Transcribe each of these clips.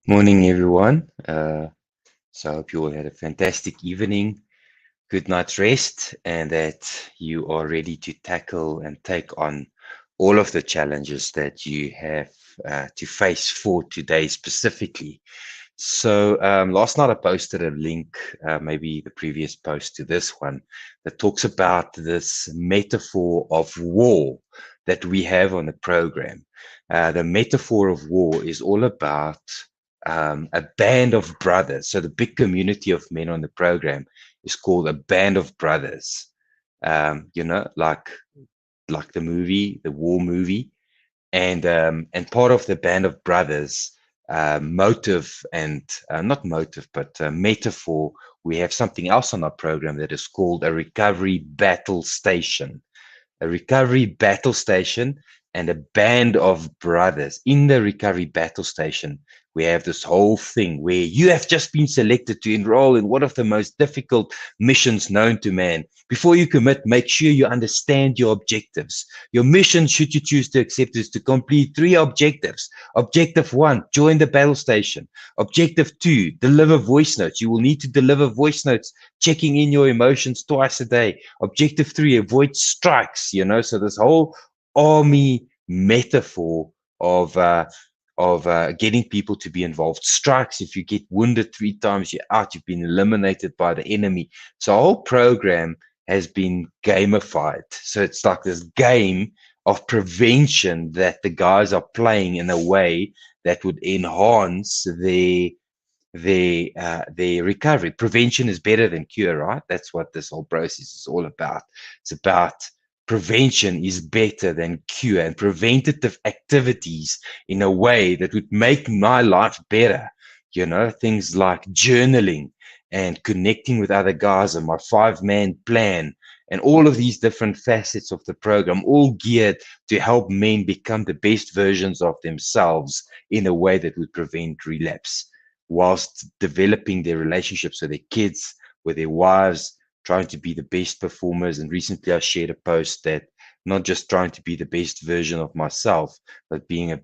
Morning, everyone. So I hope you all had a fantastic evening, good night's rest, and that you are ready to tackle and take on all of the challenges that you have to face for today specifically. So last night I posted a link, maybe the previous post to this one, that talks about this metaphor of war that we have on the program. The metaphor of war is all about a band of brothers. So the big community of men on the program is called a band of brothers. Like the movie, the war movie, and part of the band of brothers motive and not motive but metaphor, we have something else on our program that is called a recovery battle station. A recovery battle station and a band of brothers. In the recovery battle station, we have this whole thing where you have just been selected to enroll in one of the most difficult missions known to man. Before you commit, make sure you understand your objectives. Your mission, should you choose to accept, is to complete 3 objectives. Objective 1, join the battle station. Objective 2, deliver voice notes. You will need to deliver voice notes, checking in your emotions twice a day. Objective 3, avoid strikes. So this whole army metaphor of getting people to be involved. Strikes, if you get wounded 3 times, you're out, you've been eliminated by the enemy. So our whole program has been gamified. So it's like this game of prevention that the guys are playing in a way that would enhance their recovery. Prevention is better than cure, right? That's what this whole process is all about. It's about prevention is better than cure, and preventative activities in a way that would make my life better. Things like journaling and connecting with other guys, and my 5-man plan, and all of these different facets of the program, all geared to help men become the best versions of themselves in a way that would prevent relapse, whilst developing their relationships with their kids, with their wives, trying to be the best performers. And recently I shared a post that not just trying to be the best version of myself, but being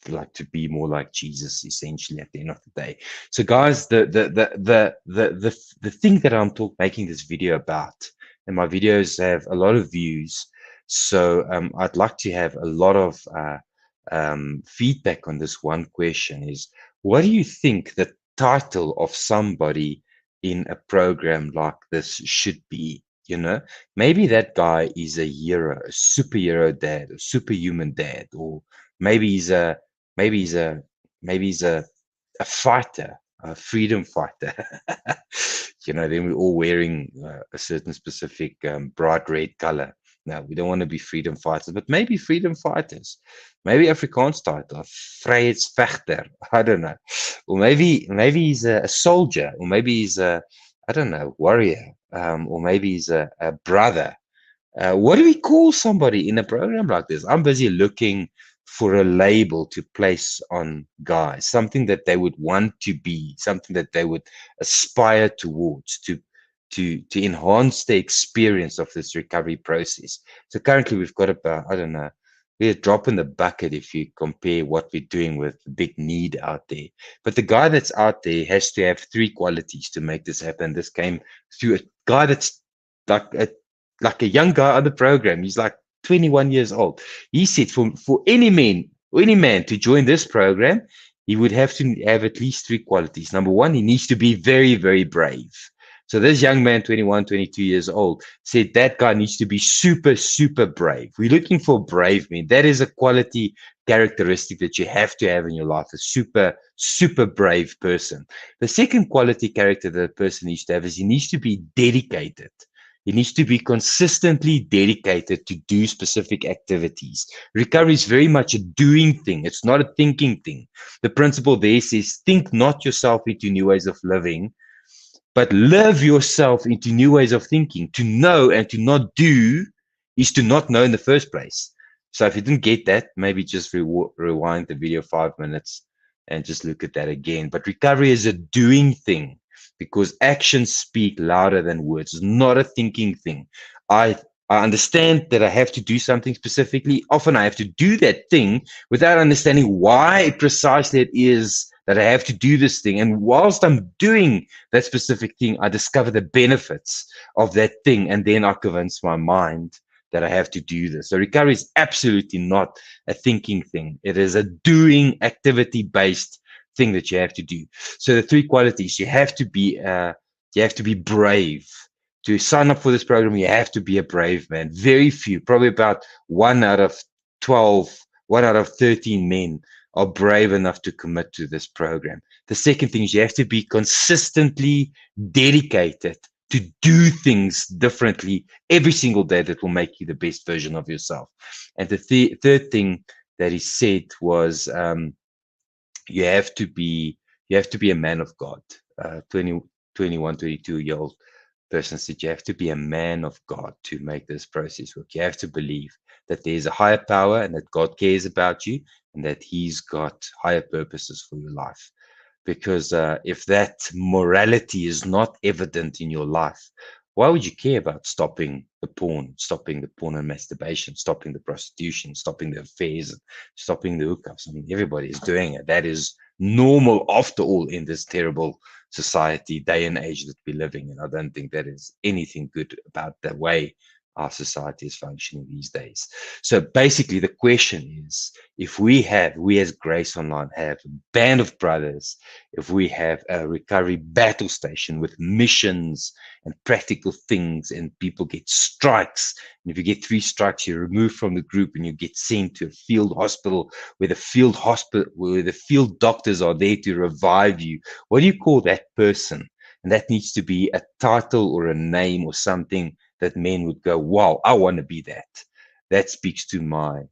like to be more like Jesus, essentially, at the end of the day. So guys, the thing that I'm making this video about, and my videos have a lot of views, so I'd like to have a lot of feedback on this one question is, what do you think the title of somebody in a program like this should be? Maybe that guy is a hero, a superhero dad, a superhuman dad, or maybe he's a maybe he's a maybe he's a fighter, a freedom fighter. Then we're all wearing a certain specific bright red color. Now, we don't want to be freedom fighters, but maybe freedom fighters. Maybe Afrikaans title, vryheidsvechter. I don't know. Or maybe he's a soldier, or maybe he's I don't know, warrior, or maybe he's a brother. What do we call somebody in a program like this? I'm busy looking for a label to place on guys, something that they would want to be, something that they would aspire towards to enhance the experience of this recovery process. So currently we've got about, I don't know, we're a drop in the bucket if you compare what we're doing with the big need out there. But the guy that's out there has to have 3 qualities to make this happen. This came through a guy that's like a young guy on the program. He's like 21 years old. He said for any man to join this program, he would have to have at least 3 qualities. Number 1, he needs to be very, very brave. So this young man, 21, 22 years old, said that guy needs to be super, super brave. We're looking for brave men. That is a quality characteristic that you have to have in your life, a super, super brave person. The second quality character that a person needs to have is he needs to be dedicated. He needs to be consistently dedicated to do specific activities. Recovery is very much a doing thing. It's not a thinking thing. The principle there says, think not yourself into new ways of living, but live yourself into new ways of thinking. To know and to not do is to not know in the first place. So if you didn't get that, maybe just rewind the video 5 minutes and just look at that again. But recovery is a doing thing, because actions speak louder than words. It's not a thinking thing. I understand that I have to do something specifically. Often I have to do that thing without understanding why precisely it is that I have to do this thing. And whilst I'm doing that specific thing, I discover the benefits of that thing. And then I convince my mind that I have to do this. So recovery is absolutely not a thinking thing. It is a doing activity based thing that you have to do. So the three qualities: you have to be brave. To sign up for this program, you have to be a brave man. Very few, probably about 1 out of 12, 1 out of 13 men are brave enough to commit to this program. The second thing is you have to be consistently dedicated to do things differently every single day that will make you the best version of yourself. And the third thing that he said was you have to be a man of God. 20, 21, 22-year old person said you have to be a man of God to make this process work. You have to believe that there's a higher power and that God cares about you and that he's got higher purposes for your life. Because if that morality is not evident in your life, why would you care about stopping the porn and masturbation, stopping the prostitution, stopping the affairs, stopping the hookups? I mean, everybody is doing it. That is normal after all in this terrible society, day and age that we're living in. I don't think that is anything good about the way our society is functioning these days. So basically the question is, if we as Grace Online have a band of brothers, if we have a recovery battle station with missions and practical things, and people get strikes, and if you get 3 strikes, you're removed from the group and you get sent to a field hospital where the field doctors are there to revive you. What do you call that person? And that needs to be a title or a name or something that men would go, wow, I want to be that. That speaks to my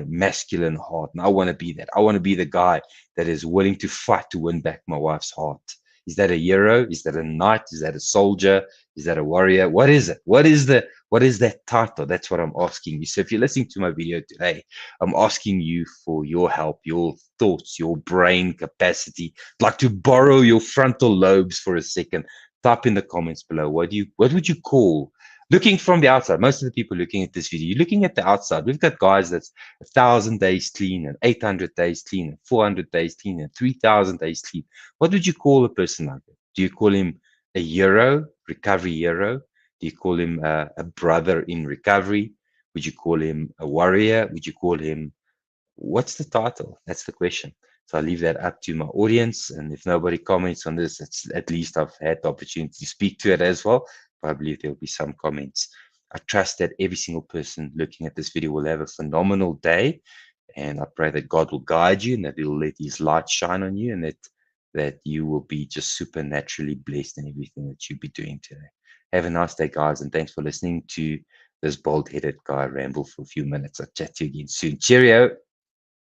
masculine heart, and I want to be that. I want to be the guy that is willing to fight to win back my wife's heart. Is that a hero? Is that a knight? Is that a soldier? Is that a warrior? What is it? What is that title? That's what I'm asking you. So if you're listening to my video today, I'm asking you for your help, your thoughts, your brain capacity. I'd like to borrow your frontal lobes for a second. Type in the comments below. What would you call, looking from the outside? Most of the people looking at this video, you're looking at the outside. We've got guys that's 1,000 days clean and 800 days clean and 400 days clean and 3,000 days clean. What would you call a person like that? Do you call him a hero, recovery hero? Do you call him a brother in recovery? Would you call him a warrior? Would you call him, what's the title? That's the question. So I leave that up to my audience. And if nobody comments on this, it's, at least I've had the opportunity to speak to it as well. But I believe there'll be some comments. I trust that every single person looking at this video will have a phenomenal day. And I pray that God will guide you and that He will let His light shine on you, and that you will be just supernaturally blessed in everything that you'll be doing today. Have a nice day, guys, and thanks for listening to this bald-headed guy ramble for a few minutes. I'll chat to you again soon. Cheerio.